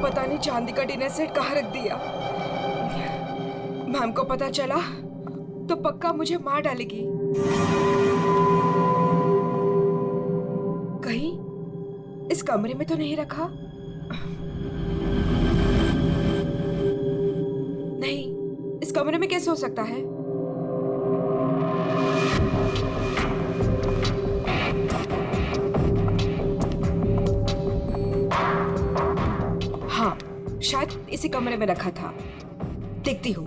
पता नहीं चांदी का डिनर सेट कहाँ रख दिया। मैम को पता चला तो पक्का मुझे मार डालेगी। कहीं इस कमरे में तो नहीं रखा? नहीं, इस कमरे में कैसे हो सकता है? हाँ, शायद इसी कमरे में रखा था। देखती हूँ।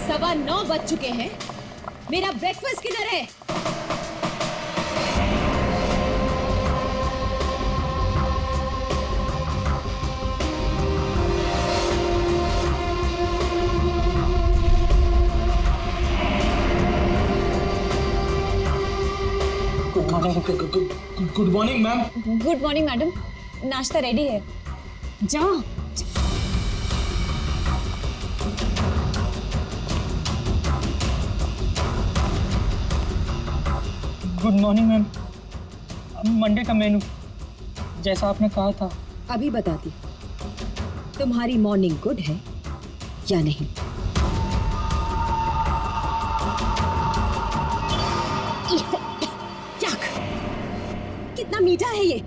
सवा 9 बज चुके हैं। मेरा ब्रेकफास्ट किधर है? Good morning ma'am. Good morning madam, नाश्ता रेडी है, जाओ। Good morning ma'am. मंडे का मेनू जैसा आपने कहा था। अभी बताती तुम्हारी मॉर्निंग गुड है या नहीं। याक, कितना मीठा है ये।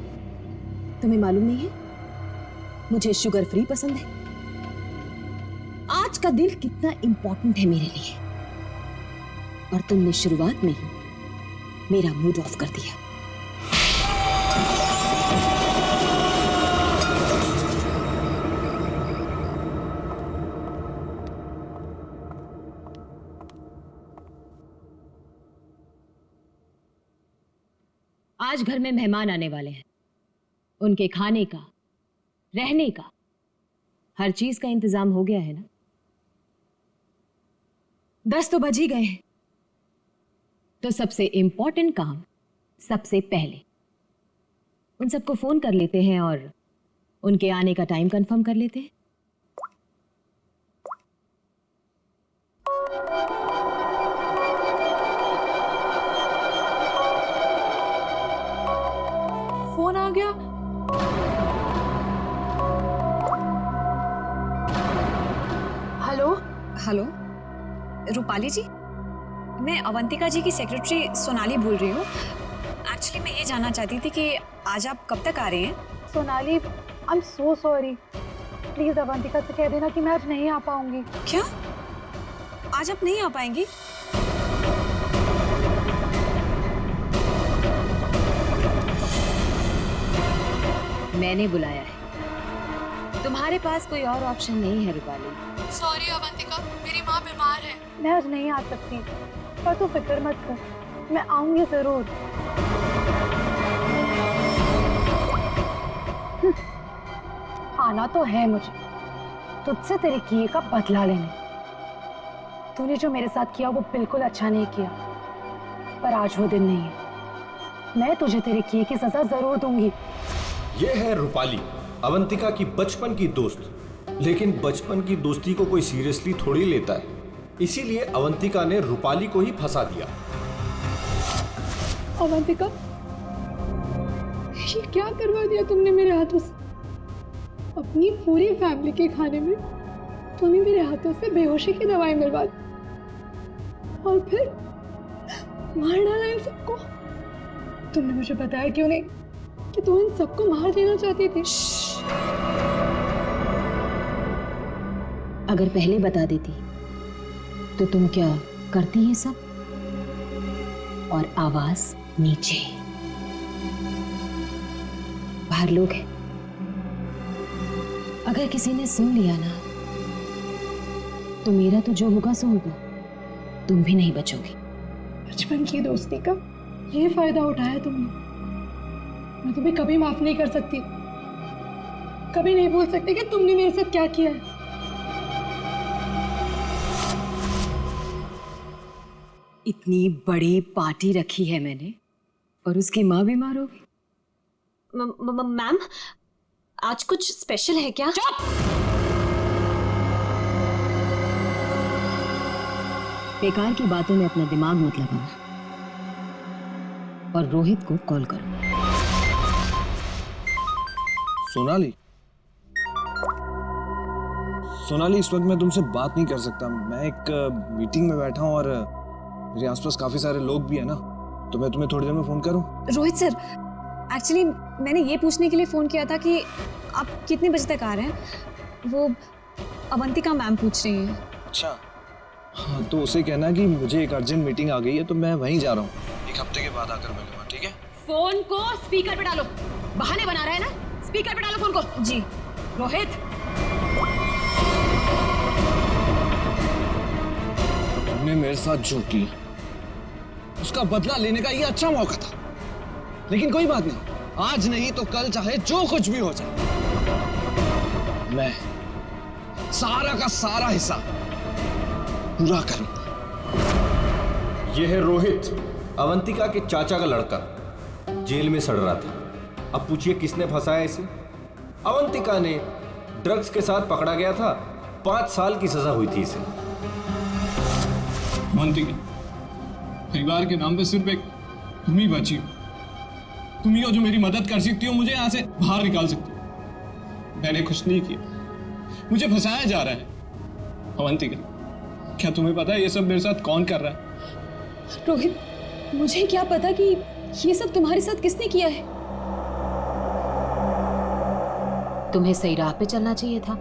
तुम्हें मालूम नहीं है मुझे शुगर फ्री पसंद है। आज का दिन कितना इंपॉर्टेंट है मेरे लिए, और तुमने शुरुआत में ही मेरा मूड ऑफ कर दिया। आज घर में मेहमान आने वाले हैं। उनके खाने का, रहने का, हर चीज का इंतजाम हो गया है ना? 10 तो बज ही गए हैं। तो सबसे इंपॉर्टेंट काम सबसे पहले उन सबको फोन कर लेते हैं और उनके आने का टाइम कंफर्म कर लेते हैं। फोन आ गया। हेलो हेलो, रूपाली जी, मैं अवंतिका जी की सेक्रेटरी सोनाली बोल रही हूँ। एक्चुअली मैं ये जानना चाहती थी कि आज आप कब तक आ रहे हैं? Sonali, I am so sorry. Please Avantika से कह देना कि मैं आज नहीं आ पाऊंगी। क्या? आज आप नहीं आ पाएंगी? मैंने बुलाया है, तुम्हारे पास कोई और ऑप्शन नहीं है रूपाली। सॉरी अवंतिका, मेरी माँ बीमार है। मैं आज नहीं आ सकती, पर तू फिक्र मत कर, मैं आऊंगी जरूर। आना तो है मुझे, तुझसे तेरे किए का बदला लेने। तूने जो मेरे साथ किया वो बिल्कुल अच्छा नहीं किया, पर आज वो दिन नहीं है। मैं तुझे तेरे किए की सजा जरूर दूंगी। ये है रूपाली, अवंतिका की बचपन की दोस्त। लेकिन बचपन की दोस्ती को कोई सीरियसली थोड़ी लेता है, इसीलिए अवंतिका ने रूपाली को ही फंसा दिया। अवंतिका, ये क्या करवा दिया तुमने मेरे हाथों से? अपनी पूरी फैमिली के खाने में तूने मेरे हाथों से बेहोशी की दवाई मिलवा दी और फिर मार डाला इन सबको। तुमने मुझे बताया क्यों नहीं कि तू इन सबको मार देना चाहती थी? अगर पहले बता देती तो तुम क्या करती ये सब? और आवाज नीचे, बाहर लोग हैं। अगर किसी ने सुन लिया ना तो मेरा तो जो होगा सो होगा, तुम भी नहीं बचोगी। बचपन की दोस्ती का ये फायदा उठाया तुमने। मैं तुम्हें कभी माफ नहीं कर सकती, कभी नहीं भूल सकती कि तुमने मेरे साथ क्या किया है। इतनी बड़ी पार्टी रखी है मैंने और उसकी माँ बीमार हो गई। मैम, आज कुछ स्पेशल है क्या? बेकार की बातों में अपना दिमाग मत लगाना और रोहित को कॉल करो। सोनाली, सोनाली, इस वक्त मैं तुमसे बात नहीं कर सकता। मैं एक मीटिंग में बैठा हूँ और मेरे आसपास काफी सारे लोग भी है ना, तो मैं तुम्हें थोड़ी देर में फोन करूँ? रोहित सर, एक्चुअली मैंने ये पूछने के लिए फ़ोन किया था कि आप कितने बजे तक आ रहे हैं। वो अवंतिका मैम पूछ रही हैं। अच्छा, हाँ, तो उसे कहना कि मुझे एक अर्जेंट मीटिंग आ गई है, तो मैं वहीं जा रहा हूँ। एक हफ्ते के बाद आकर मिलूंगा, ठीक है? फोन को स्पीकर पे डालो। बहाने बना रहा है ना, स्पीकर पे डालो फोन को। जी। रोहित, तुमने मेरे साथ जो किया उसका बदला लेने का ये अच्छा मौका था, लेकिन कोई बात नहीं, आज नहीं तो कल चाहे जो कुछ भी हो जाए, मैं सारा का सारा हिस्सा पूरा करूंगा। यह है रोहित, अवंतिका के चाचा का लड़का, जेल में सड़ रहा था। अब पूछिए किसने फंसाया इसे? अवंतिका ने। ड्रग्स के साथ पकड़ा गया था, 5 साल की सजा हुई थी इसे। अवंतिका, परिवार के नाम पे सिर्फ एक तुम ही बची हो। तुम ही हो जो मेरी मदद कर सकती हो, मुझे यहाँ से बाहर निकाल सकती हो। मैंने कुछ नहीं किया, मुझे फंसाया जा रहा है। अवंतिका, क्या तुम्हें पता है ये सब मेरे साथ कौन कर रहा है? रोहित, मुझे क्या पता कि ये सब तुम्हारे साथ किसने किया है। तुम्हें सही राह पे चलना चाहिए था।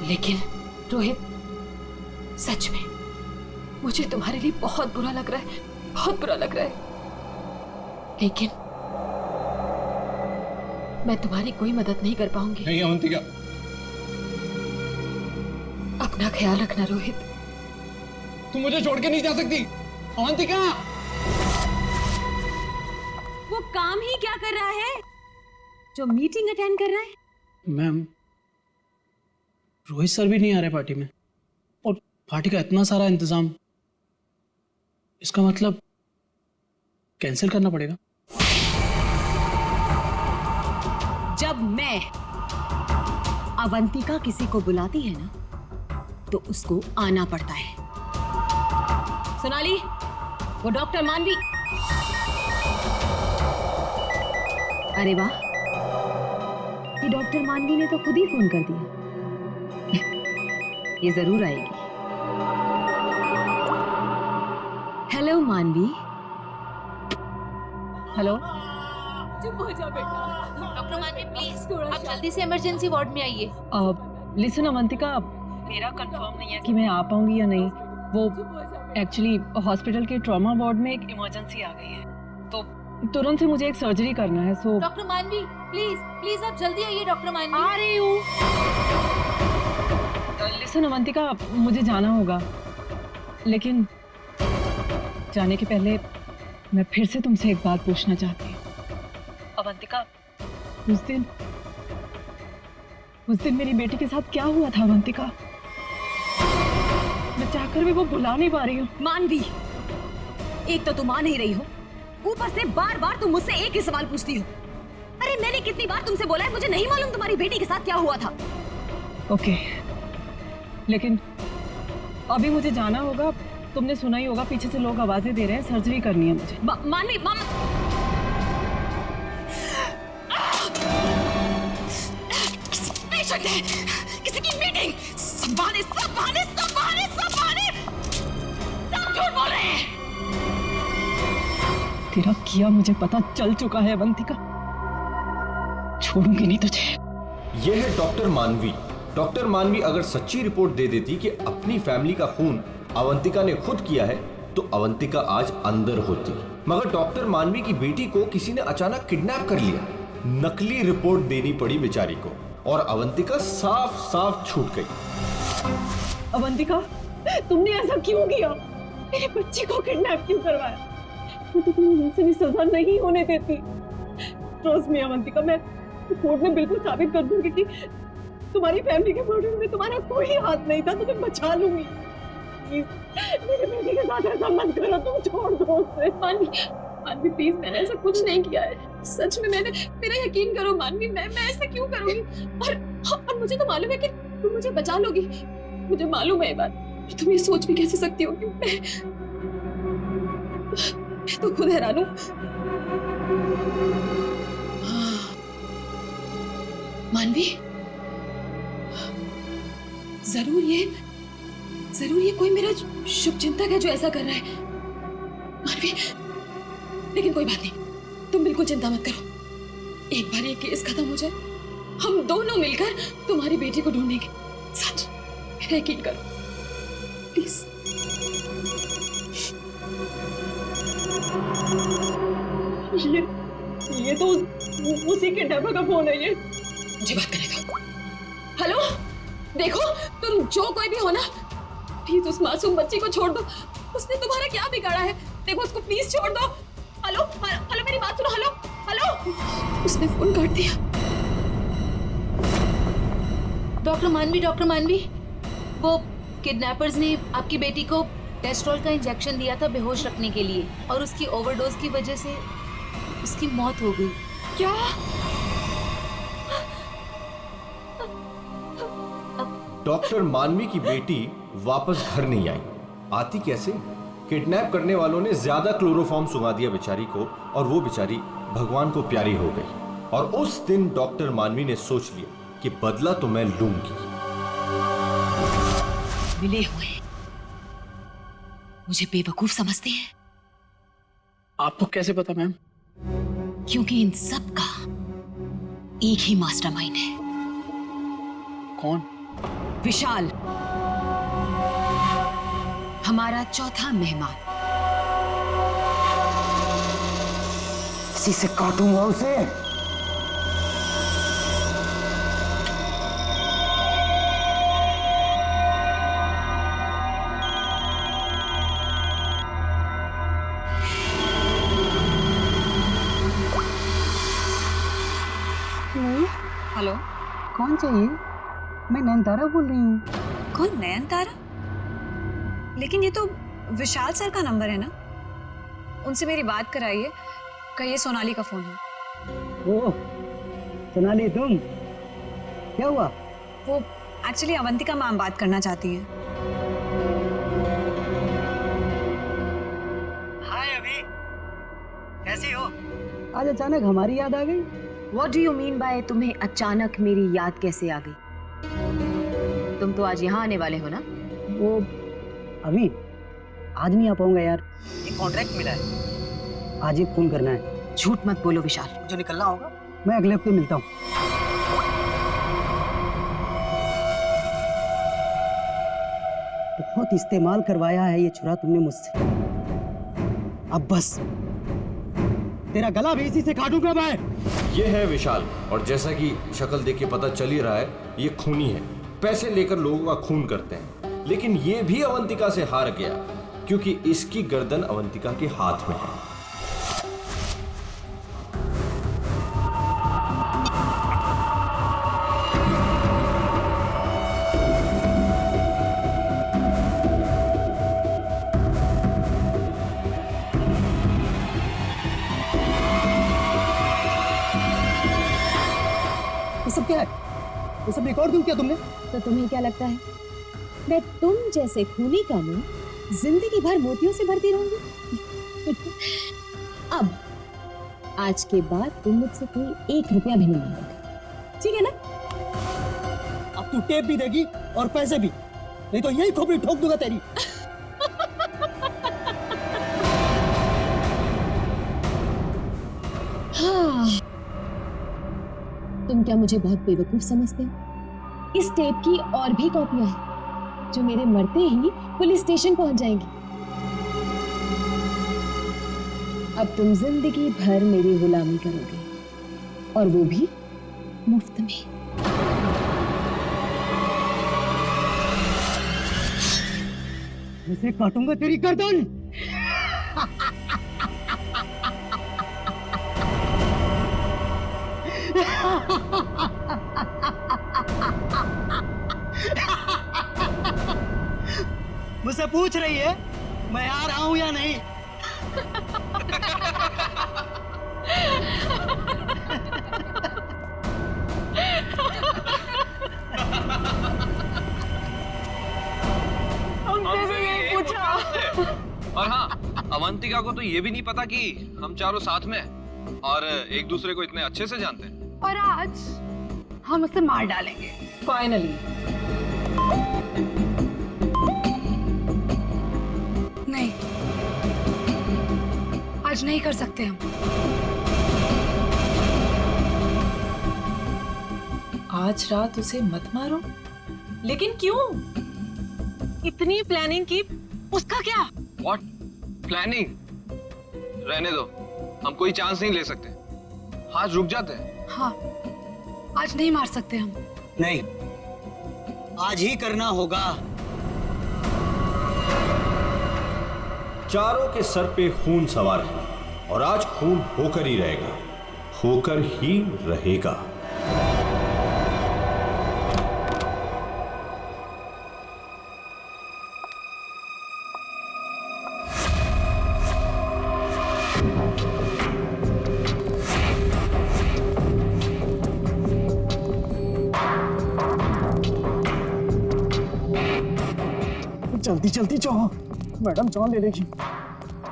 लेकिन रोहित, सच में मुझे तुम्हारे लिए बहुत बुरा लग रहा है, बहुत बुरा लग रहा है। लेकिन मैं तुम्हारी कोई मदद नहीं कर पाऊंगी। नहीं अवंतिका, अपना ख्याल रखना रोहित। तुम मुझे छोड़ के नहीं जा सकती। अवंतिका, वो काम ही क्या कर रहा है जो मीटिंग अटेंड कर रहा है? मैम, रोहित सर भी नहीं आ रहे पार्टी में, और पार्टी का इतना सारा इंतजाम, इसका मतलब कैंसिल करना पड़ेगा। जब मैं अवंतिका किसी को बुलाती है ना तो उसको आना पड़ता है। सोनाली, वो डॉक्टर मानवी। अरे वाह, ये डॉक्टर मानवी ने तो खुद ही फोन कर दिया। ये जरूर आएगी। हेलो मानवी। हेलो। चुप हो जा बेटा। डॉक्टर मानवी प्लीज, आप जल्दी से इमरजेंसी वार्ड में आइए। लिसन अवंतिका, मेरा कंफर्म नहीं है कि मैं आ पाऊंगी या नहीं। वो एक्चुअली हॉस्पिटल के ट्रॉमा वार्ड में एक इमरजेंसी आ गई है, तो तुरंत से मुझे एक सर्जरी करना है। सो डॉक्टर मानवी प्लीज प्लीज आप जल्दी आइए। डॉक्टर मानवी आ रही हूँ। लिसन अवंतिका, मुझे जाना होगा, लेकिन जाने के पहले मैं फिर से तुमसे एक बात पूछना चाहती हूँ। अवंतिका, उस दिन मेरी बेटी के साथ क्या हुआ था अवंतिका? मैं चाहकर भी वो भुला नहीं पा रही हूँ। मानवी, एक तो तुम आ नहीं रही हो, ऊपर से बार बार तुम मुझसे एक ही सवाल पूछती हो। अरे मैंने कितनी बार तुमसे बोला है, मुझे नहीं मालूम तुम्हारी बेटी के साथ क्या हुआ था। ओके, लेकिन अभी मुझे जाना होगा। तुमने सुना ही होगा, पीछे से लोग आवाजें दे रहे हैं, सर्जरी करनी है मुझे। मानवी, किसी की बेटी lying. सब बहाने, सब बहाने, सब बहाने, सब बहाने, सब झूठ बोल रहे हैं। तेरा किया मुझे पता चल चुका है अवंतिका, छोड़ूंगी नहीं तुझे। यह है डॉक्टर मानवी। डॉक्टर मानवी अगर सच्ची रिपोर्ट दे देती कि अपनी फैमिली का खून अवंतिका ने खुद किया है तो अवंतिका आज अंदर होती, मगर डॉक्टर मानवी की बेटी को किसी ने अचानक किडनैप कर लिया। नकली रिपोर्ट देनी पड़ी बेचारी को और अवंतिका साफ साफ छूट गई। अवंतिका, तुमने ऐसा क्यों किया? मेरे बच्चे को किडनैप क्यों करवाया? मैं तो तुम्हें वैसे भी सजा नहीं होने देती। ट्रस्ट मी अवंतिका, मैं कोर्ट में बिल्कुल साबित कर दूंगी कि तुम्हारी फैमिली के मर्डर में तुम्हारा कोई हाथ नहीं था। तुम्हें बचा लूंगी। प्लीज मेरे बेटे के साथ ऐसा मत करो, तुम छोड़ दो उसे। मानवी प्लीज, मैंने ऐसा कुछ नहीं किया है, सच में। मेरा यकीन करो मानवी, मैं ऐसा क्यों करूंगी? और मुझे तो मालूम है कि तुम मुझे बचा लोगी, मुझे मालूम है ये बात। तुम ये सोच भी कैसे सकती हो कि मैं तो खुद हैरान हूं। मानवी, जरूर ये कोई मेरा शुभचिंतक है जो ऐसा कर रहा है। मानवी, लेकिन कोई बात नहीं, तुम बिल्कुल चिंता मत करो। एक बार ये केस खत्म हो जाए, हम दोनों मिलकर तुम्हारी बेटी को ढूंढेंगे। सच, मेरा यकीन करो प्लीज। ये तो उसी के डब्बा का फोन है। ये मुझे बात करेगा। हेलो, देखो तुम जो कोई भी हो ना, प्लीज उस मासूम बच्ची को छोड़ दो। उसने तुम्हारा क्या बिगाड़ा है? देखो उसको प्लीज छोड़ दो। हेलो हेलो, मेरी बात सुनो। हेलो हेलो, उसने फोन काट दिया। डॉक्टर मानवी, वो किडनैपर्स ने आपकी बेटी को टेस्ट्रोल का इंजेक्शन दिया था बेहोश रखने के लिए, और उसकी ओवरडोज की वजह से उसकी मौत हो गई। क्या? डॉक्टर मानवी की बेटी वापस घर नहीं आई। आती कैसे? किडनैप करने वालों ने ज्यादा क्लोरोफॉर्म सुंघा दिया बेचारी को, और वो बेचारी भगवान को प्यारी हो गई। और उस दिन डॉक्टर मानवी ने सोच लिया कि बदला तो मैं लूंगी। मिले हुए मुझे बेवकूफ समझते हैं। आपको कैसे पता मैम? क्योंकि इन सब का एक ही मास्टरमाइंड है। कौन? विशाल, हमारा चौथा मेहमान। इसी से काटूंगा उसे। हेलो, कौन चाहिए? मैं नयनतारा बोल रही हूँ। कौन? नयनतारा? लेकिन ये तो विशाल सर का नंबर है ना, उनसे मेरी बात कराइए। कहिए सोनाली का फोन है। ओह सोनाली, तुम? क्या हुआ? वो एक्चुअली अवंतिका मैम बात करना चाहती है। हाय अभी, कैसी हो? आज अचानक हमारी याद आ गई। What do you mean by तुम्हें अचानक मेरी याद कैसे आ गई? तुम तो आज यहाँ आने वाले हो ना? वो अभी आज नहीं आ पाऊंगा यार, एक कॉन्ट्रैक्ट मिला है, आज ही फोन करना है। झूठ मत बोलो विशाल। जो निकलना होगा मैं अगले हफ्ते मिलता हूँ। बहुत इस्तेमाल करवाया है ये छुरा तुमने मुझसे, अब बस तेरा गला भी इसी से काटूंगा मैं। ये है विशाल, और जैसा कि शक्ल देख के पता चल ही रहा है, ये खूनी है। पैसे लेकर लोगों का खून करते हैं, लेकिन ये भी अवंतिका से हार गया क्योंकि इसकी गर्दन अवंतिका के हाथ में है। ये सब क्या है? ये सब रिकॉर्ड क्यों किया तुमने? तो तुम्हें क्या लगता है मैं तुम जैसे खूनी का मुंह जिंदगी भर मोतियों से भरती रहूंगी? अब आज के बाद तुम मुझसे कोई 1 रुपया भी नहीं मांगोगे, ठीक है ना? अब तू टेप भी देगी और पैसे भी, नहीं तो यही खोपड़ी ठोक दूंगा तेरी। हाँ, तुम क्या मुझे बहुत बेवकूफ समझते हो? इस टेप की और भी कॉपियां हैं जो मेरे मरते ही पुलिस स्टेशन पहुंच जाएंगी। अब तुम जिंदगी भर मेरी गुलामी करोगे, और वो भी मुफ्त में। ऐसे काटूंगा तेरी गर्दन। मुझसे पूछ रही है मैं आ रहा हूं या नहीं? और हाँ, अवंतिका को तो ये भी नहीं पता कि हम चारों साथ में हैं और एक दूसरे को इतने अच्छे से जानते हैं। और आज हम उसे मार डालेंगे फाइनली। नहीं, आज नहीं कर सकते हम। आज रात उसे मत मारो। लेकिन क्यों? इतनी प्लानिंग की, उसका क्या? What? प्लानिंग? रहने दो, हम कोई चांस नहीं ले सकते। आज रुक जाते हैं। हाँ, आज नहीं मार सकते हम। नहीं, आज ही करना होगा। चारों के सर पे खून सवार है और आज खून होकर ही रहेगा, होकर ही रहेगा। जल्दी जल्दी जाओ, मैडम जान ले लेगी।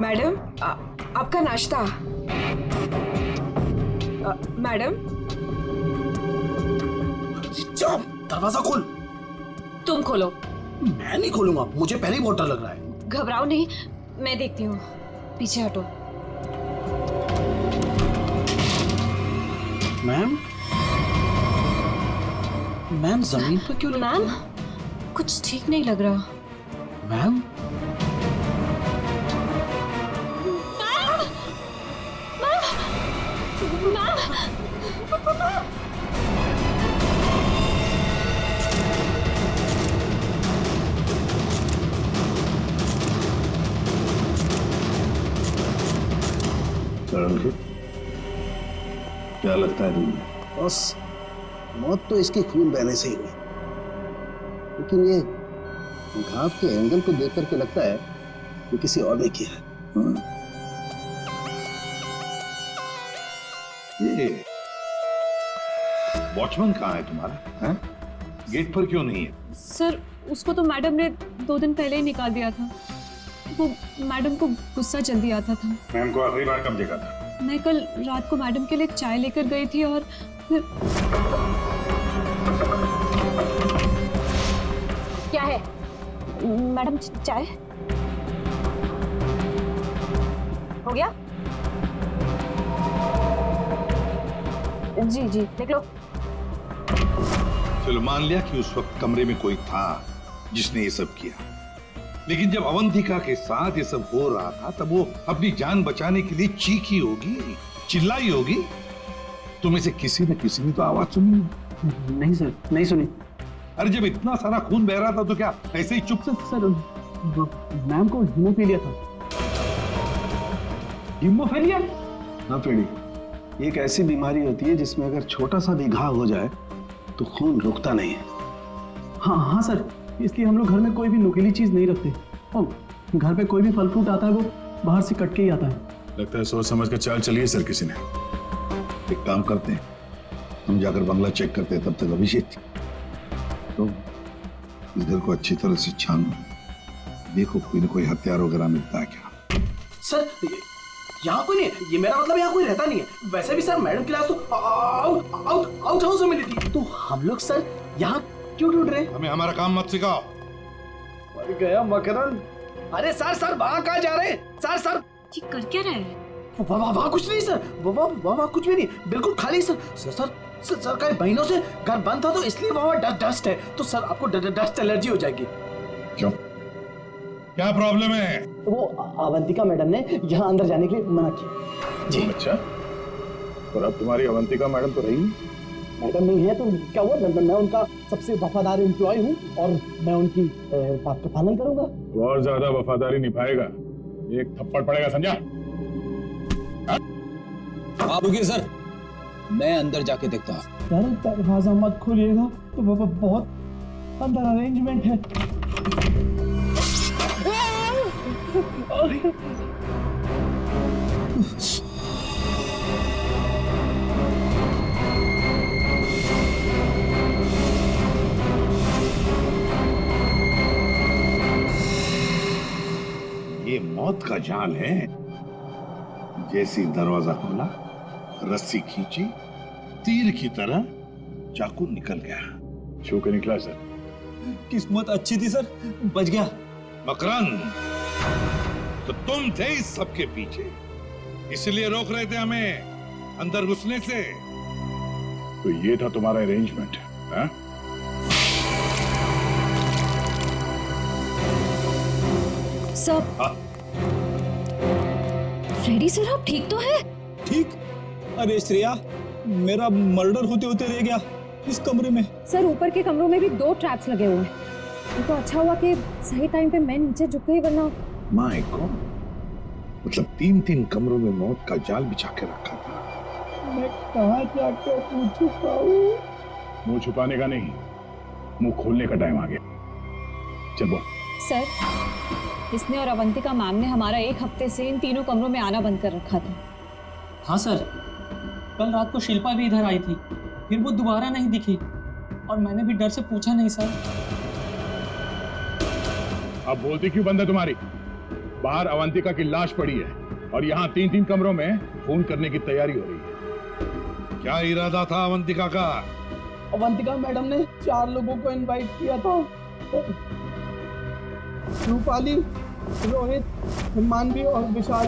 मैडम, आपका नाश्ता। मैडम, जाओ, दरवाजा खोल। तुम खोलो। मैं नहीं खोलूंगा, मुझे पहले ही बहुत डर लग रहा है। घबराओ नहीं, मैं देखती हूँ। पीछे हटो। मैम, मैम जमीन पर क्यों? मैम, कुछ ठीक नहीं लग रहा। मैम, क्या लगता है तुम्हें? बस मौत तो इसके खून बहने से ही हुई, लेकिन ये घाव के एंगल को देख करके लगता है कि किसी और ने किया है। ये वॉचमैन कहाँ है तुम्हारा? हैं? गेट पर क्यों नहीं है? सर, उसको तो मैडम ने 2 दिन पहले ही निकाल दिया था। वो मैडम को गुस्सा जल्दी आता था। मैम को आखिरी बार कब देखा था? मैं कल रात को मैडम के लिए चाय लेकर गई थी और फिर... क्या है मैडम? चाय हो गया? जी जी, देख लो। चलो मान लिया कि उस वक्त कमरे में कोई था जिसने ये सब किया, लेकिन जब अवंतिका के साथ ये सब हो रहा था तब वो अपनी जान बचाने के लिए चीखी होगी, चिल्लाई होगी। तुम में से किसी न किसी ने तो आवाज सुनी? नहीं सर, नहीं सुनी। अरे जब इतना सारा खून बह रहा था तो क्या ऐसे ही चुप से? सर, मैम को हीमोफीलिया था। हीमोफीलिया? हाँ पेड़ी, ये एक ऐसी बीमारी होती है जिसमें अगर छोटा सा भी घाव हो जाए तो खून रुकता नहीं है। हाँ हाँ सर, इसलिए हम लोग घर में कोई भी नुकीली चीज नहीं रखते और घर पे कोई भी फल फ्रूट आता है वो बाहर से कट के ही आता है। लगता है सोच समझ कर चाल चलिए सर किसी ने। एक काम करते हैं, हम जाकर बंगला चेक करते हैं, तब तक अभिषेक तो इस घर को अच्छी तरह से छानो, देखो कोई न कोई हथियार वगैरह मिलता है क्या। सर यहाँ कोई नहीं है, ये मेरा मतलब यहाँ कोई रहता नहीं है। वैसे भी सर मैडम की लाश तो आउट हाउस में मिली थी। तो हम लोग सर यहाँ क्यों ढूंढ रहे? हमें हमारा काम मत सिखाओ। मर गया मकरंद। अरे सर सर वहाँ कहाँ जा रहे हैं? सर सर ये कर क्या रहे हैं? वहाँ कुछ नहीं सर, वहाँ कुछ भी नहीं, बिल्कुल खाली सर। सर कई महीनों से घर बंद था तो इसलिए वहाँ डस्ट है, तो सर आपको डस्ट एलर्जी हो जाएगी। क्यों, क्या प्रॉब्लम है? वो अवंतिका मैडम ने यहाँ अंदर जाने के लिए मना किया जी। अच्छा, और अब तुम्हारी अवंतिका मैडम तो रही? मैडम नहीं है तो क्या हुआ, मैं उनका सबसे वफादार एम्प्लॉय हूँ और मैं उनकी बात का पालन करूंगा। और ज्यादा वफादारी निभाएगा एक थप्पड़ पड़ेगा, समझा? आप रुकिए सर, मैं अंदर जाके देखता हूँ। सर दरवाजा मत खोलिएगा, तो बहुत अंदर अरेंजमेंट है। ये मौत का जाल है। जैसे दरवाजा खोला, रस्सी खींची, तीर की तरह चाकू निकल गया। छू के निकला सर। किस्मत अच्छी थी सर, बच गया। मकरंद, तो तुम थे इस सबके पीछे, इसलिए रोक रहे थे हमें अंदर घुसने से। तो ये था तुम्हारा अरेंजमेंट, हाँ? सब फ्रेडी सर आप ठीक तो है? ठीक? अरे श्रेया, मेरा मर्डर होते होते रह गया इस कमरे में। सर ऊपर के कमरों में भी 2 ट्रैप्स लगे हुए हैं। ये तो अच्छा हुआ कि सही टाइम पे मैं नीचे झुक गई, वरना माय गॉड, मतलब 3 कमरों में मौत का जाल बिछा के रखा था। मैं कहाँ जाकर मुंह छुपाऊं? मुंह छुपाने का नहीं, मुंह खोलने का टाइम आ गया। चल बोल। सर, इसने और अवंतिका मैम ने हमारा 1 हफ्ते से इन तीनों कमरों में आना बंद कर रखा था। हाँ सर, कल रात को शिल्पा भी इधर आई थी, फिर वो दोबारा नहीं दिखी और मैंने भी डर से पूछा नहीं सर। अब बोलती क्यों बंद है तुम्हारी? बाहर अवंतिका की लाश पड़ी है और यहाँ 3 कमरों में फोन करने की तैयारी हो रही है। क्या इरादा था अवंतिका का? अवंतिका मैडम ने 4 लोगों को इनवाइट किया था। रूपाली, रोहित, मानवी और विशाल।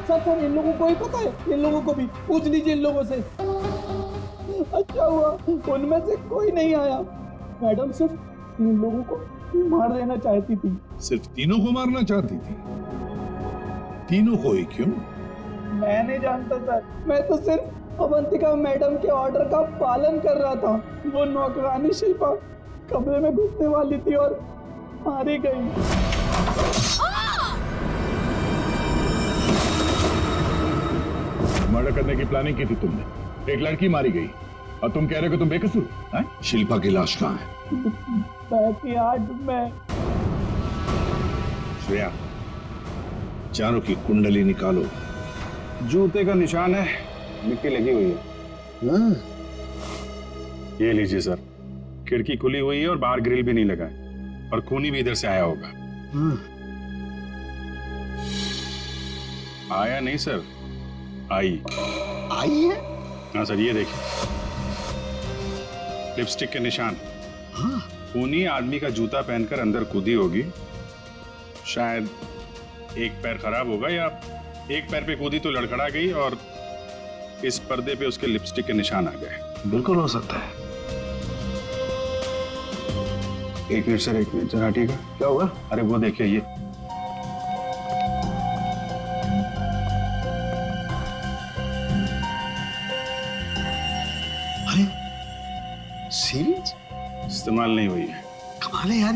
सर इन लोगों को ही पता है, इन लोगों को भी पूछ लीजिए इन लोगों से। अच्छा हुआ उनमें से कोई नहीं आया। मैडम सिर्फ इन लोगों को मार देना चाहती थी। सिर्फ तीनों को मारना चाहती थी? तीनों को ही क्यों? मैं नहीं जानता सर, मैं तो सिर्फ अवंतिका मैडम के ऑर्डर का पालन कर रहा था। वो नौकरानी शिल्पा कमरे में घुसने वाली थी और मारी गई। मर्डर करने की प्लानिंग की थी तुमने, एक लड़की मारी गई और तुम कह रहे हो कि तुम बेकसूर हैं? शिल्पा की लाश कहाँ है? बैकयार्ड में। श्रेया, चारों की कुंडली निकालो। जूते का निशान है, मिट्टी लगी हुई है। ये लीजिए सर, खिड़की खुली हुई है और बाहर ग्रिल भी नहीं लगा है और खूनी भी इधर से आया होगा। आया नहीं सर, आई है? हाँ सर, ये देखिए लिपस्टिक के निशान। खूनी आदमी का जूता पहनकर अंदर कूदी होगी। शायद एक पैर खराब होगा या एक पैर पे कूदी तो लड़खड़ा गई और इस पर्दे पे उसके लिपस्टिक के निशान आ गए। बिल्कुल हो सकता है। एक मिनट सर, एक मिनट सर, हटिएगा। क्या हुआ? अरे वो देखिए, ये सीरीज इस्तेमाल नहीं हुई है। कमाल है यार,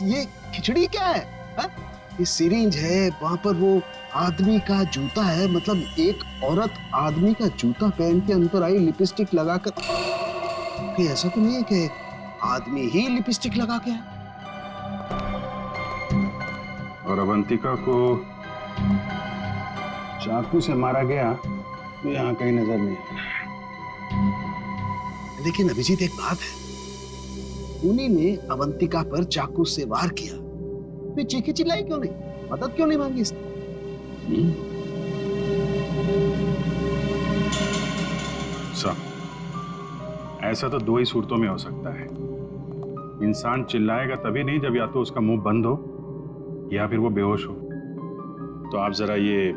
ये खिचड़ी क्या है? हा? ये सिरिंज है, वहां पर वो आदमी का जूता है, मतलब एक औरत आदमी का जूता पहन के अंदर आई लिपस्टिक लगाकर। कि ऐसा तो नहीं है कि आदमी ही लिपस्टिक लगा के है? और अवंतिका को चाकू से मारा गया तो यहाँ कहीं नजर नहीं। लेकिन अभिजीत एक बात है, उन्हीं ने अवंतिका पर चाकू से वार किया, तो चीखी चिल्लाई क्यों नहीं? मदद क्यों नहीं मांगी इसने? ऐसा तो दो ही सूरतों में हो सकता है। इंसान चिल्लाएगा तभी नहीं जब या तो उसका मुंह बंद हो या फिर वो बेहोश हो। तो आप जरा ये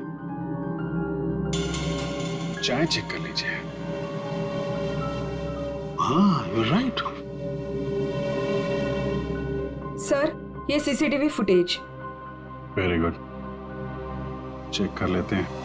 चाय चेक कर लीजिए। हाँ, यू राइट। सर, ये CCTV footage. Very good, check कर लेते हैं।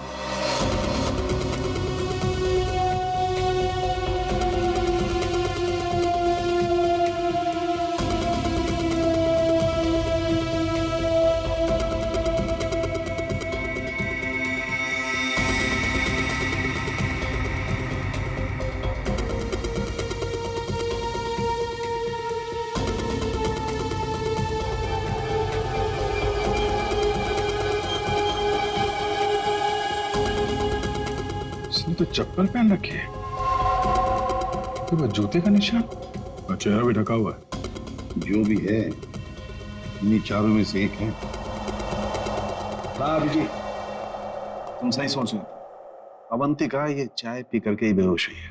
इसने तो चप्पल पहन रखी है, तो वो जूते का निशान और चेहरा भी ढका हुआ है। जो भी है, इन्हीं चारों में से एक है। अभिजीत, तुम सही सोच रहे हो। अवंतिका ये चाय पी करके ही बेहोश हुई है।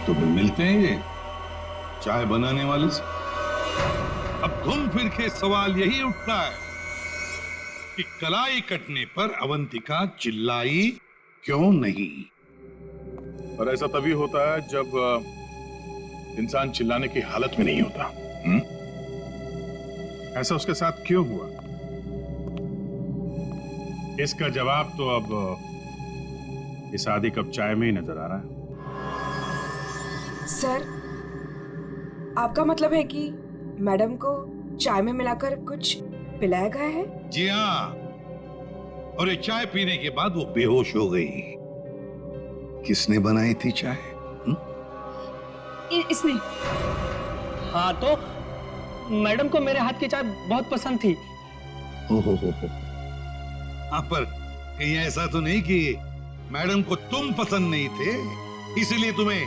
तो फिर मिलते हैं ये चाय बनाने वाले से। अब घूम फिर के सवाल यही उठता है कि कलाई कटने पर अवंतिका चिल्लाई क्यों नहीं? और ऐसा तभी होता है जब इंसान चिल्लाने की हालत में नहीं होता। ऐसा उसके साथ क्यों हुआ? इसका जवाब तो अब इस आधी कप चाय में ही नजर आ रहा है। सर, आपका मतलब है कि मैडम को चाय में मिलाकर कुछ पिलाया गया है? जी हाँ, और ये चाय पीने के बाद वो बेहोश हो गई। किसने बनाई थी चाय? इसने। हाँ, तो मैडम को मेरे हाथ की चाय बहुत पसंद थी। हो। हाँ, पर कहीं ऐसा तो नहीं कि मैडम को तुम पसंद नहीं थे इसीलिए तुम्हें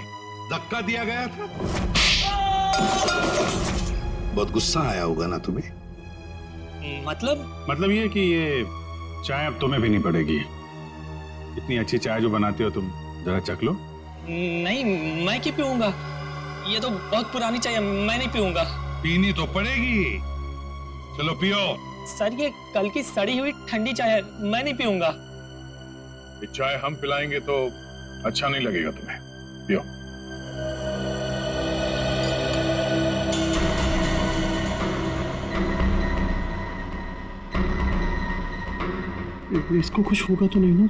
धक्का दिया गया था? बहुत गुस्सा आया होगा ना तुम्हें? मतलब ये कि ये चाय अब तुम्हें भी नहीं पड़ेगी। इतनी अच्छी चाय जो बनाते हो तुम, जरा चख लो। नहीं, मैं क्यों पीऊंगा? ये तो बहुत पुरानी चाय है, मैं नहीं पीऊंगा। पीनी तो पड़ेगी। चलो पियो। सर, ये कल की सड़ी हुई ठंडी चाय है, मैं नहीं पीऊंगा। ये चाय हम पिलाएंगे तो अच्छा नहीं लगेगा तुम्हें। पियो। इसको कुछ होगा तो नहीं ना?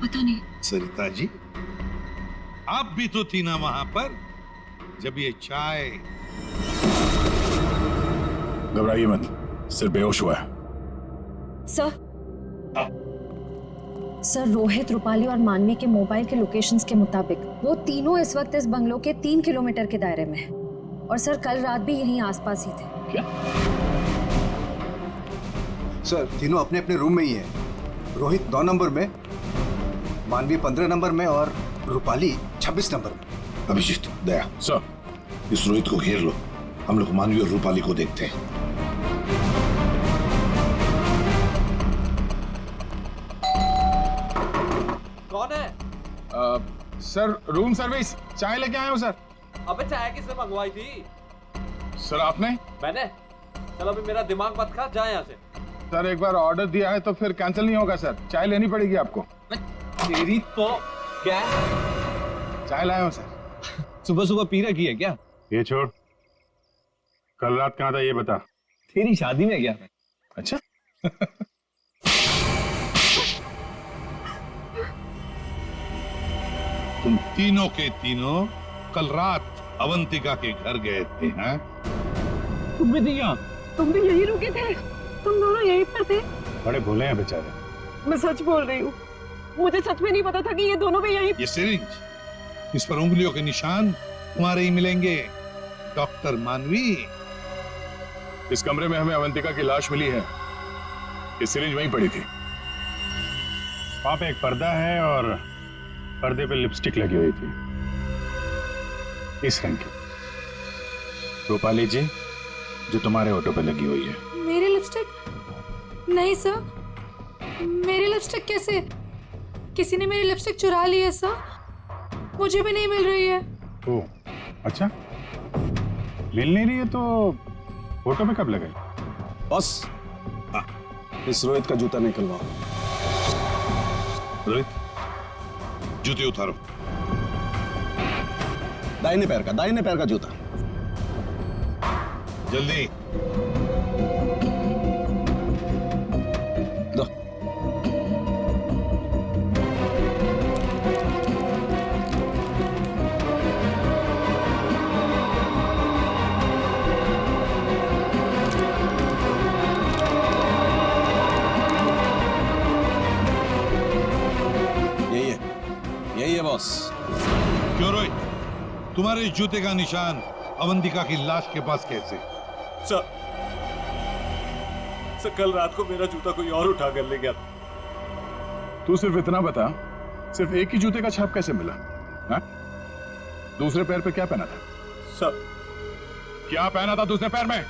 पता नहीं। सरिता जी, आप भी तो थी ना वहां पर जब ये चाय। घबराइए मत, सिर्फ बेहोश हुआ है। सर, रोहित, रूपाली और मानवी के मोबाइल के लोकेशंस के मुताबिक वो तीनों इस वक्त इस बंगलो के 3 किलोमीटर के दायरे में हैं। और सर, कल रात भी यहीं आसपास ही थे। क्या? सर, तीनों अपने अपने रूम में ही हैं। रोहित 9 नंबर में, मानवी 15 नंबर में और रूपाली 26 नंबर में। अभिजीत, दया सर, इस रोहित को घेर लो। हम लोग मानवी और रूपाली को देखते हैं। कौन है? सर, रूम सर्विस, चाय लेके आए हो सर। अबे चाय किसने मंगवाई थी? सर, आपने? मैंने। चलो अभी मेरा दिमाग मत खा, जा यहाँ से। सर, एक बार ऑर्डर दिया है तो फिर कैंसिल नहीं होगा सर। चाय लेनी पड़ेगी आपको। तेरी तो क्या? चाय लाया हूँ सर। सुबह सुबह पी रखी है क्या? ये छोड़, कल रात कहाँ था ये बता। तेरी शादी में गया मैं। अच्छा। तुम तीनों के तीनों कल रात अवंतिका के घर गए थे, हैं? तुम भी दिया? तुम भी यही रुके थे? तुम दोनों यहीं पर थे? बड़े भोले हैं बेचारे। मैं सच बोल रही हूँ, मुझे सच में नहीं पता था कि ये दोनों भी यहीं। ये सिरिंज, इस पर उंगलियों के निशान तुम्हारे ही मिलेंगे, डॉक्टर मानवी। इस कमरे में हमें अवंतिका की लाश मिली है। ये सिरिंज वहीं पड़ी थी। वहां पे एक पर्दा है और पर्दे पे लिपस्टिक लगी हुई थी, इस रंग की। रूपाली जी, जो तुम्हारे ऑटो पे लगी हुई है। मेरी लिपस्टिक? नहीं सर, मेरी लिपस्टिक कैसे? किसी ने मेरी लिपस्टिक चुरा ली है सर। मुझे भी नहीं मिल रही है। ओ, अच्छा, मिल नहीं रही है तो फोटो पे कब लगाई? बॉस, इस रोहित का जूता निकलवाओ। रोहित, जूते उतारो। दाहिने पैर का जूता। जल्दी। दो। यही है बॉस। क्यों रोहित, तुम्हारे इस जूते का निशान अवंतिका की लाश के पास कैसे? सर, कल रात को मेरा जूता कोई और उठा कर ले गया। तू सिर्फ इतना बता, सिर्फ एक ही जूते का छाप कैसे मिला? हा? दूसरे पैर पे क्या पहना था? सर, क्या पहना था दूसरे पैर में?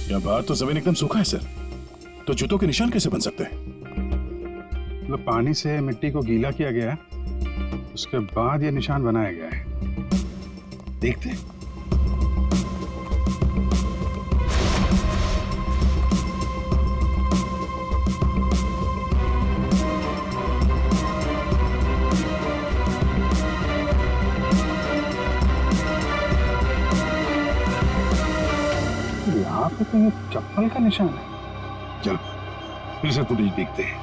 क्या बात, तो जमीन एकदम सूखा है सर, तो जूतों के निशान कैसे बन सकते हैं? मतलब पानी से मिट्टी को गीला किया गया है, उसके बाद ये निशान बनाया गया है। देखते हैं। यहाँ पे तो ये चप्पल का निशान है। चलो फिर से फुटेज देखते हैं।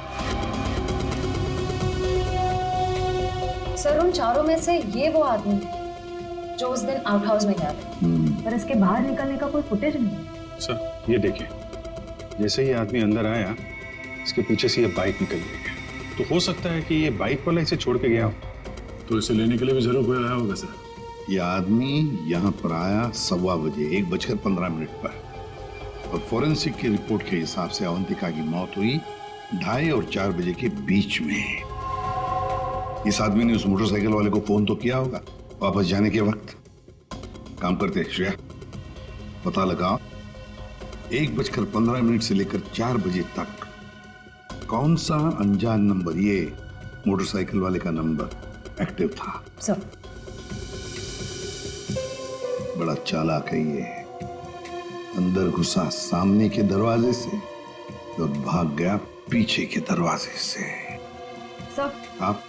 सर, उन चारों में से ये वो आदमी है जो उस दिन आउट हाउस में गया था, पर इसके बाहर निकलने का कोई फुटेज नहीं है। सर, ये देखिए, जैसे ही आदमी अंदर आया, इसके पीछे से ये बाइक निकल गई है। तो हो सकता है कि ये बाइक वाला इसे छोड़ के गया हो, तो इसे लेने के लिए भी जरूर कोई आया होगा सर। ये आदमी यहाँ पर आया 1:15 बजे, 1:15 पर, और फोरेंसिक की रिपोर्ट के हिसाब से अवंतिका की मौत हुई 2:30 और 4 बजे के बीच में। इस आदमी ने उस मोटरसाइकिल वाले को फोन तो किया होगा वापस जाने के वक्त। काम करते श्रेया, पता लगाओ 1:15 से लेकर 4 बजे तक कौन सा अनजान नंबर, ये मोटरसाइकिल वाले का नंबर एक्टिव था। सर, बड़ा चालाक है ये। अंदर घुसा सामने के दरवाजे से और भाग गया पीछे के दरवाजे से। सर, आप?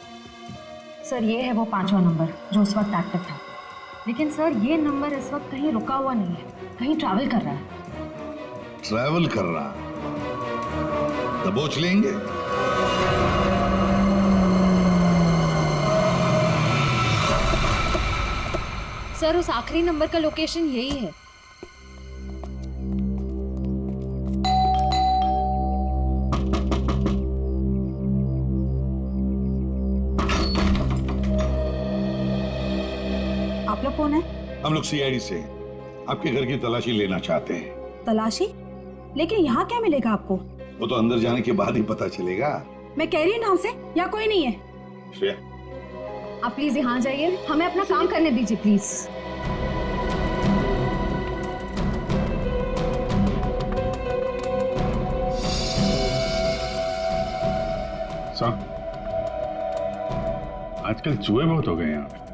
सर, ये है वो 5वां नंबर जो उस वक्त एक्टिव था। लेकिन सर, ये नंबर इस वक्त कहीं रुका हुआ नहीं है, कहीं ट्रैवल कर रहा है। ट्रैवल कर रहा? दबोच लेंगे। सर, उस आखिरी नंबर का लोकेशन यही है। आप लोग कौन है? हम लोग सीआईडी से आपके घर की तलाशी लेना चाहते हैं। तलाशी? लेकिन यहाँ क्या मिलेगा आपको? वो तो अंदर जाने के बाद ही पता चलेगा। मैं कह रही हूँ ना उसे, यहाँ कोई नहीं है। श्रेया, आप प्लीज यहाँ जाइए, हमें अपना काम करने दीजिए प्लीज। साहब, आजकल चूहे बहुत हो गए यहाँ पे।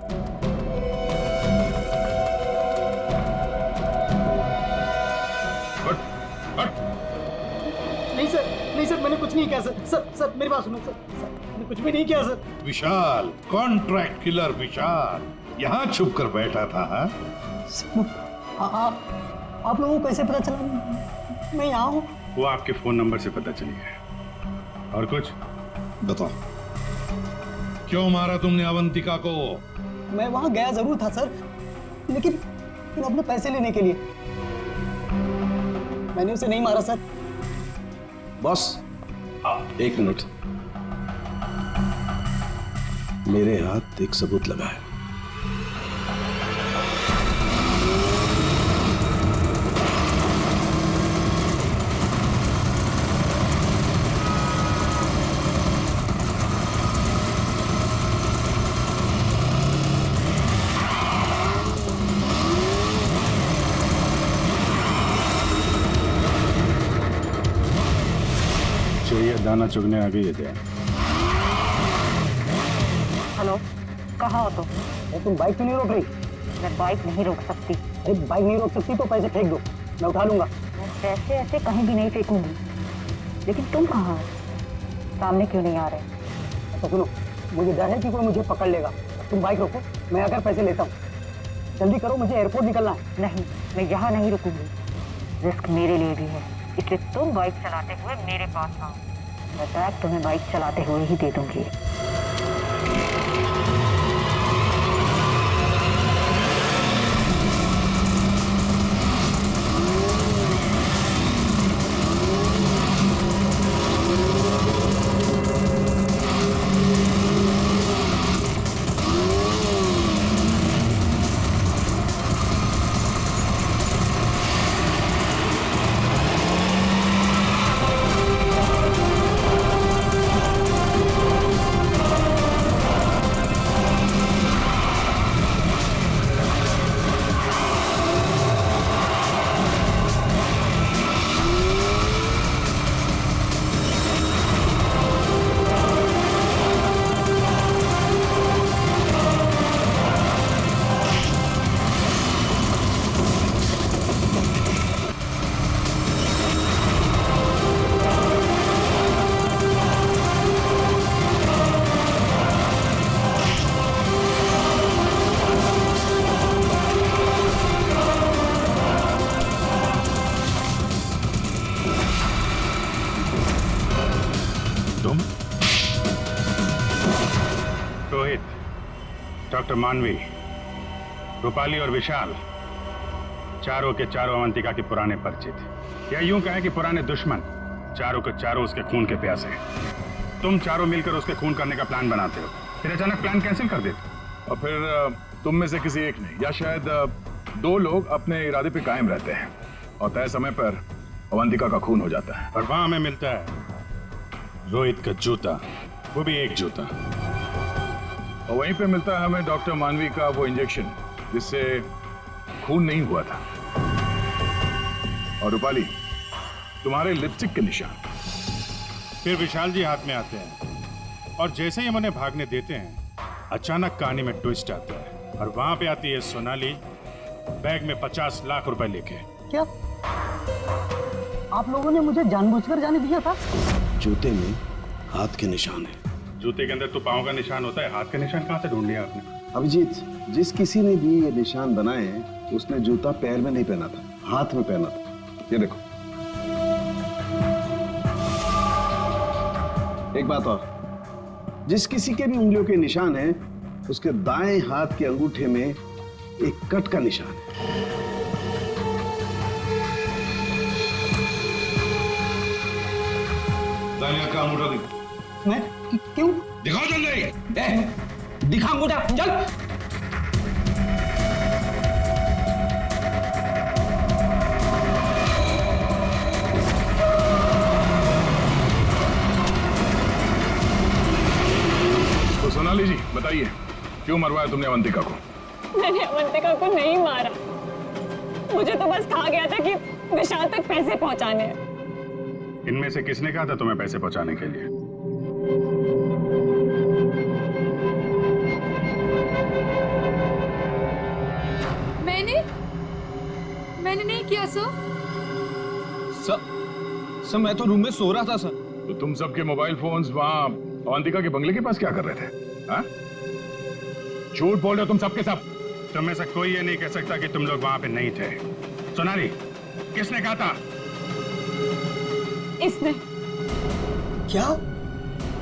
नहीं सर, मैंने कुछ नहीं किया सर। सर मेरी बात सुनो सर, मैंने कुछ भी नहीं किया सर। विशाल, कॉन्ट्रैक्ट किलर विशाल यहाँ छुप कर बैठा था। आप लोगों को कैसे पता चला मैं यहाँ हूँ? वो आपके फोन नंबर से पता चली है। और कुछ बताओ, क्यों मारा तुमने अवंतिका को? मैं वहाँ गया जरूर था सर, लेकिन अपने पैसे लेने के लिए। मैंने उसे नहीं मारा सर। Boss, 1 minute. मेरे हाथ एक सबूत लगा है। चाहिए दाना चुगने आ गई है क्या? हेलो, कहाँ हो तुम? तुम बाइक क्यों नहीं रोक रही? मैं बाइक नहीं रोक सकती। अरे बाइक नहीं रोक सकती तो पैसे फेंक दो, मैं उठा लूंगा। मैं पैसे ऐसे कहीं भी नहीं फेंकूंगी। लेकिन तुम कहाँ हो? सामने क्यों नहीं आ रहे? तो सुनो, मुझे डर है कि कोई मुझे पकड़ लेगा। तुम बाइक रोको, मैं आकर पैसे लेता हूँ। जल्दी करो, मुझे एयरपोर्ट निकलना है। नहीं, मैं यहाँ नहीं रुकूंगी। रिस्क मेरे लिए भी है, इसलिए तुम बाइक चलाते हुए मेरे पास आओ। मैं बैग तुम्हें बाइक चलाते हुए ही दे दूंगी। डॉक्टर मानवी, रूपाली और विशाल चारों के चारों अवंतिका के पुराने परिचित, या यूं कहें कि पुराने दुश्मन। चारों के चारों उसके खून के प्यासे। तुम चारों मिलकर उसके खून करने का प्लान बनाते हो, फिर अचानक प्लान कैंसिल कर देते हो। और फिर तुम में से किसी एक ने या शायद दो लोग अपने इरादे पे कायम रहते हैं और तय समय पर अवंतिका का खून हो जाता है। और वहां हमें मिलता है रोहित का जूता, वो भी एक जूता। और वहीं पे मिलता है हमें डॉक्टर मानवी का वो इंजेक्शन जिससे खून नहीं हुआ था। और रूपाली, तुम्हारे लिपस्टिक के निशान। फिर विशाल जी हाथ में आते हैं और जैसे ही हम उन्हें भागने देते हैं, अचानक कहानी में ट्विस्ट आता है और वहां पे आती है सोनाली बैग में 50 लाख रुपए लेके। क्या आप लोगों ने मुझे जानबूझकर जाने दिया था? जूते में हाथ के निशान है। जूते के अंदर तो पाँव का निशान होता है, हाथ का निशान कहाँ से ढूंढ लिया आपने? अभिजीत, जिस किसी ने भी ये निशान बनाए उसने जूता पैर में नहीं पहना था, हाथ में पहना था। ये देखो। एक बात और, जिस किसी के भी उंगलियों के निशान है उसके दाएं हाथ के अंगूठे में एक कट का निशान है। दाहिने का अंगूठा दिखा। मैं क्यों? दिखाओ जल्दी। दिखा अंगूठा, चल। तो सोनाली जी बताइए, क्यों मरवाया तुमने अवंतिका को? मैंने अवंतिका को नहीं मारा, मुझे तो बस कहा गया था कि विशाल तक पैसे पहुंचाने हैं। इनमें से किसने कहा था तुम्हें पैसे पहुंचाने के लिए? मैंने नहीं किया सर। सर मैं तो रूम में सो रहा था सर। तो तुम सबके मोबाइल फोन्स वहां अवंतिका के बंगले के पास क्या कर रहे थे? हाँ? झूठ बोल रहे हो तुम सबके सब। तुम में से कोई ये नहीं कह सकता कि तुम लोग वहां पे नहीं थे। सोनाली, किसने कहा था? इसने। क्या?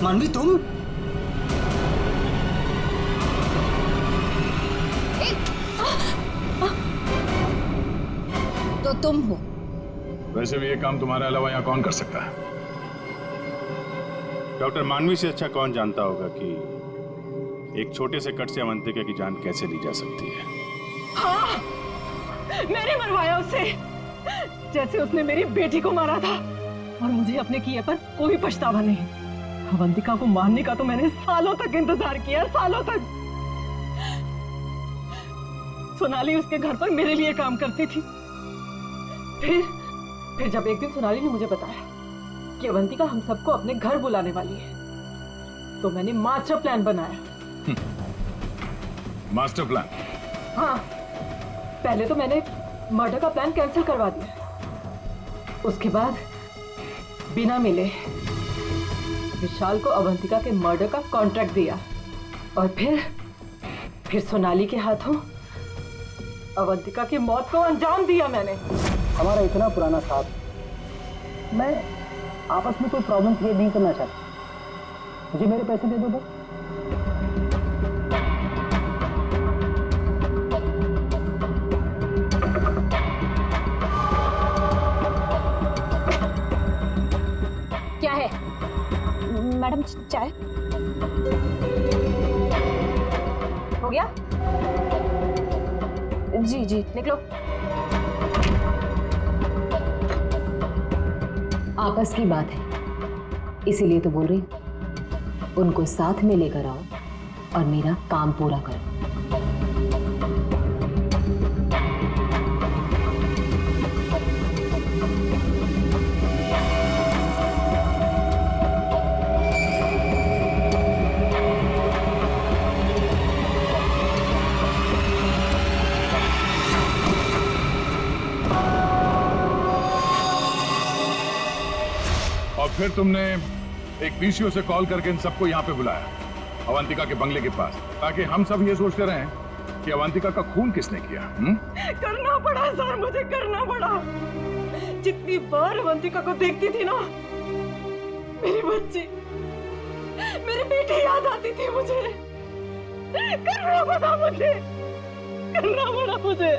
मानवी तुम? तो तुम हो। वैसे भी ये काम तुम्हारे अलावा यहाँ कौन कर सकता है? डॉक्टर मानवी से अच्छा कौन जानता होगा कि एक छोटे से कट से अवंतिका की जान कैसे ली जा सकती है। हाँ, मैंने मरवाया उसे, जैसे उसने मेरी बेटी को मारा था। और मुझे अपने किए पर कोई पछतावा नहीं। अवंतिका को मारने का तो मैंने सालों तक इंतजार किया, सालों तक। सोनाली उसके घर पर मेरे लिए काम करती थी। फिर जब एक दिन सोनाली ने मुझे बताया कि अवंतिका हम सबको अपने घर बुलाने वाली है, तो मैंने मास्टर प्लान बनाया। Master plan? हाँ, पहले तो मैंने मर्डर का प्लान कैंसिल करवा दिया। उसके बाद बिना मिले विशाल को अवंतिका के मर्डर का कॉन्ट्रैक्ट दिया और फिर सोनाली के हाथों अवंतिका की मौत को अंजाम दिया मैंने। हमारा इतना पुराना साथ, मैं आपस में कोई प्रॉब्लम क्रिएट नहीं करना चाहता। मुझे मेरे पैसे दे दो बस। क्या है मैडम? चाय हो गया? जी जी, निकलो। आपस की बात है, इसीलिए तो बोल रही हूं। उनको साथ में लेकर आओ और मेरा काम पूरा करो। और फिर तुमने एक पीसीओ से कॉल करके इन सबको यहाँ पे बुलाया, अवंतिका के बंगले के पास, ताकि हम सब ये सोचते रहें कि अवंतिका का खून किसने किया। करना पड़ा सर, मुझे करना पड़ा। जितनी बार अवंतिका को देखती थी ना, मेरी बच्ची, मेरी बेटी याद आती थी मुझे। करना पड़ा मुझे, करना पड़ा मुझे।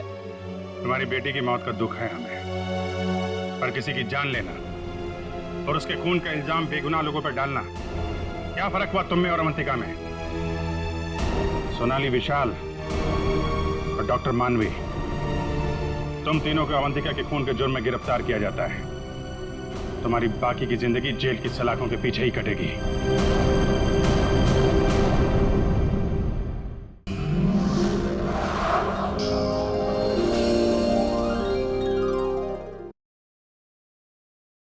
तुम्हारी बेटी की मौत का दुख है हमें, पर किसी की जान लेना और उसके खून का इल्जाम बेगुनाह लोगों पर डालना, क्या फर्क हुआ तुम में और अवंतिका में? सोनाली, विशाल और डॉक्टर मानवी, तुम तीनों को अवंतिका के खून के जुर्म में गिरफ्तार किया जाता है। तुम्हारी बाकी की जिंदगी जेल की सलाखों के पीछे ही कटेगी।